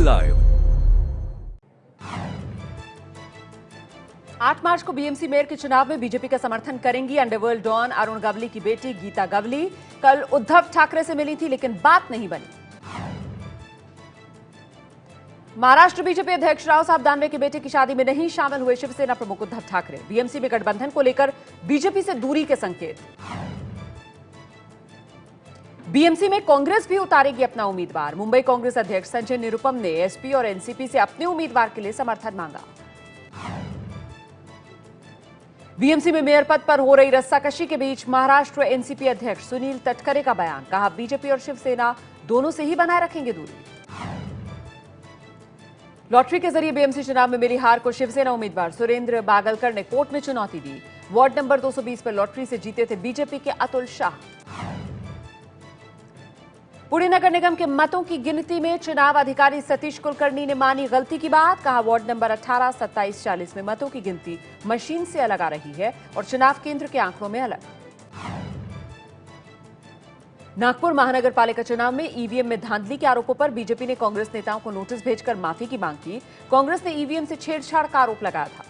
Live. 8 मार्च को BMC mayor के चुनाव में बीजेपी का समर्थन करेंगी अंडरवर्ल्ड डॉन अरुण गवली की बेटी गीता गवली। कल उद्धव ठाकरे से मिली थी लेकिन बात नहीं बनी। महाराष्ट्र बीजेपी अध्यक्ष रावसाहेब दानवे के बेटे की शादी में नहीं शामिल हुए शिवसेना प्रमुख उद्धव ठाकरे। बीएमसी में गठबंधन को लेकर बीजेपी से दूरी के संकेत। बीएमसी में कांग्रेस भी उतारेगी अपना उम्मीदवार। मुंबई कांग्रेस अध्यक्ष संजय निरुपम ने एसपी और एनसीपी से अपने उम्मीदवार के लिए समर्थन मांगा। बीएमसी में मेयर पद पर हो रही रस्साकशी के बीच महाराष्ट्र एनसीपी अध्यक्ष सुनील तटकरे का बयान। कहा, बीजेपी और शिवसेना दोनों से ही बनाए रखेंगे दूरी। लॉटरी के जरिए बीएमसी चुनाव में मिली हार को शिवसेना उम्मीदवार सुरेंद्र बागलकर ने कोर्ट में चुनौती दी। वार्ड नंबर 220 पर लॉटरी से जीते थे बीजेपी के अतुल शाह। पुणे नगर निगम के मतों की गिनती में चुनाव अधिकारी सतीश कुलकर्णी ने मानी गलती की बात। कहा, वार्ड नंबर 18, 27, 40 में मतों की गिनती मशीन से अलग आ रही है और चुनाव केंद्र के आंकड़ों में अलग। नागपुर महानगर पालिका चुनाव में ईवीएम में धांधली के आरोपों पर बीजेपी ने कांग्रेस नेताओं को नोटिस भेजकर माफी की मांग की। कांग्रेस ने ईवीएम से छेड़छाड़ का आरोप लगाया था।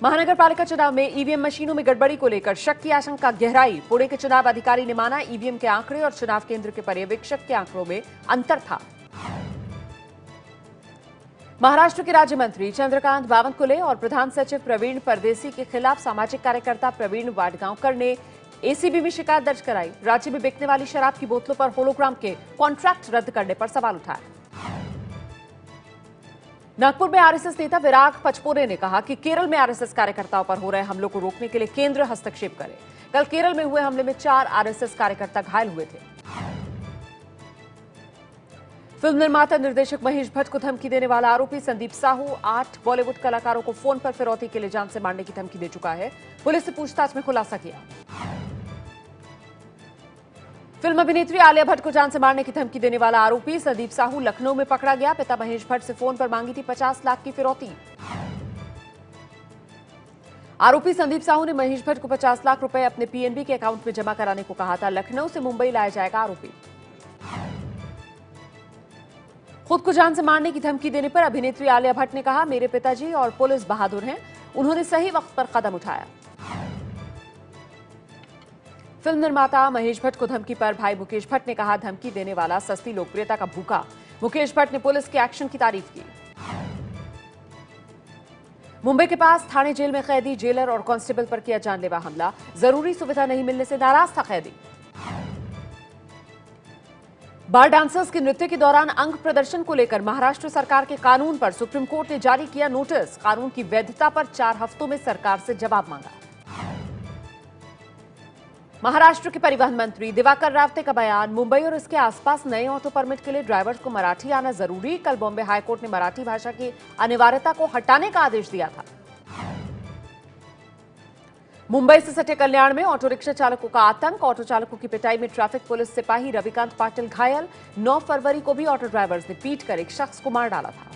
महानगर पालिका चुनाव में ईवीएम मशीनों में गड़बड़ी को लेकर शक की आशंका गहराई। पुणे के चुनाव अधिकारी ने माना, ईवीएम के आंकड़े और चुनाव केंद्र के पर्यवेक्षक के आंकड़ों में अंतर था। महाराष्ट्र के राज्य मंत्री चंद्रकांत बावनकुले और प्रधान सचिव प्रवीण परदेसी के खिलाफ सामाजिक कार्यकर्ता प्रवीण वाडगांवकर ने एसीबी में शिकायत दर्ज कराई। राज्य में बिकने वाली शराब की बोतलों पर होलोग्राम के कॉन्ट्रैक्ट रद्द करने पर सवाल उठाया। नागपुर में आरएसएस नेता विराग पचपोरे ने कहा कि केरल में आरएसएस कार्यकर्ताओं पर हो रहे हमलों को रोकने के लिए केंद्र हस्तक्षेप करे। कल केरल में हुए हमले में 4 आरएसएस कार्यकर्ता घायल हुए थे। फिल्म निर्माता निर्देशक महेश भट्ट को धमकी देने वाला आरोपी संदीप साहू 8 बॉलीवुड कलाकारों को फोन पर फिरौती के लिए जान से मारने की धमकी दे चुका है। पुलिस ने पूछताछ में खुलासा किया। फिल्म अभिनेत्री आलिया भट्ट को जान से मारने की धमकी देने वाला आरोपी संदीप साहू लखनऊ में पकड़ा गया। पिता महेश भट्ट से फोन पर मांगी थी 50 लाख की फिरौती। आरोपी संदीप साहू ने महेश भट्ट को 50 लाख रुपए अपने पीएनबी के अकाउंट में जमा कराने को कहा था। लखनऊ से मुंबई लाया जाएगा आरोपी। खुद को जान से मारने की धमकी देने पर अभिनेत्री आलिया भट्ट ने कहा, मेरे पिताजी और पुलिस बहादुर हैं, उन्होंने सही वक्त पर कदम उठाया। फिल्म निर्माता महेश भट्ट को धमकी पर भाई मुकेश भट्ट ने कहा, धमकी देने वाला सस्ती लोकप्रियता का भूखा। मुकेश भट्ट ने पुलिस के एक्शन की तारीफ की। मुंबई के पास थाने जेल में कैदी जेलर और कांस्टेबल पर किया जानलेवा हमला। जरूरी सुविधा नहीं मिलने से नाराज था कैदी। बार डांसर्स के नृत्य के दौरान अंग प्रदर्शन को लेकर महाराष्ट्र सरकार के कानून पर सुप्रीम कोर्ट ने जारी किया नोटिस। कानून की वैधता पर 4 हफ्तों में सरकार से जवाब मांगा। महाराष्ट्र के परिवहन मंत्री दिवाकर रावते का बयान, मुंबई और इसके आसपास नए ऑटो परमिट के लिए ड्राइवर्स को मराठी आना जरूरी। कल बॉम्बे हाईकोर्ट ने मराठी भाषा की अनिवार्यता को हटाने का आदेश दिया था। मुंबई से सटे कल्याण में ऑटो रिक्शा चालकों का आतंक। ऑटो चालकों की पिटाई में ट्रैफिक पुलिस सिपाही रविकांत पाटिल घायल। 9 फरवरी को भी ऑटो ड्राइवर्स ने पीटकर एक शख्स को मार डाला था।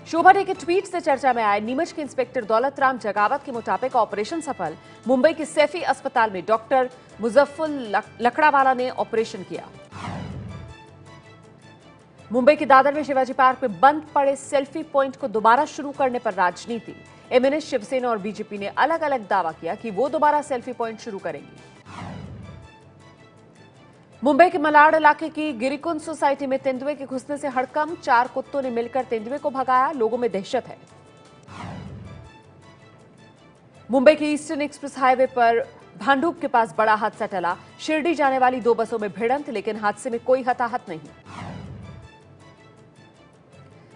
शोभा डे के ट्वीट से चर्चा में आए नीमच के इंस्पेक्टर दौलत राम जगावत के मोटापे का ऑपरेशन सफल। मुंबई के सैफी अस्पताल में डॉक्टर मुजफ्फर लकड़ावाला ने ऑपरेशन किया। मुंबई के दादर में शिवाजी पार्क में बंद पड़े सेल्फी पॉइंट को दोबारा शुरू करने पर राजनीति। एमएनएस, शिवसेना और बीजेपी ने अलग अलग दावा किया कि वो दोबारा सेल्फी पॉइंट शुरू करेंगी। मुंबई के मलाड इलाके की गिरिकुंज सोसाइटी में तेंदुए के घुसने से हड़कंप। 4 कुत्तों ने मिलकर तेंदुए को भगाया। लोगों में दहशत है। मुंबई के ईस्टर्न एक्सप्रेस हाईवे पर भांडुप के पास बड़ा हादसा टला। शिरडी जाने वाली 2 बसों में भिड़ंत, लेकिन हादसे में कोई हताहत नहीं।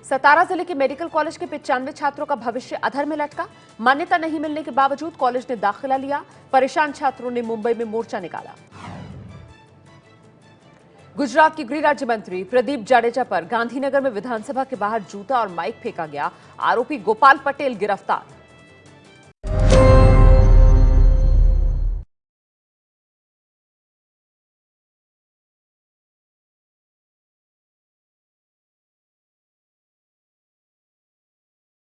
सतारा जिले के मेडिकल कॉलेज के 95 छात्रों का भविष्य अधर में लटका। मान्यता नहीं मिलने के बावजूद कॉलेज ने दाखिला लिया। परेशान छात्रों ने मुंबई में मोर्चा निकाला। गुजरात के गृह राज्य मंत्री प्रदीप जाडेजा पर गांधीनगर में विधानसभा के बाहर जूता और माइक फेंका गया। आरोपी गोपाल पटेल गिरफ्तार।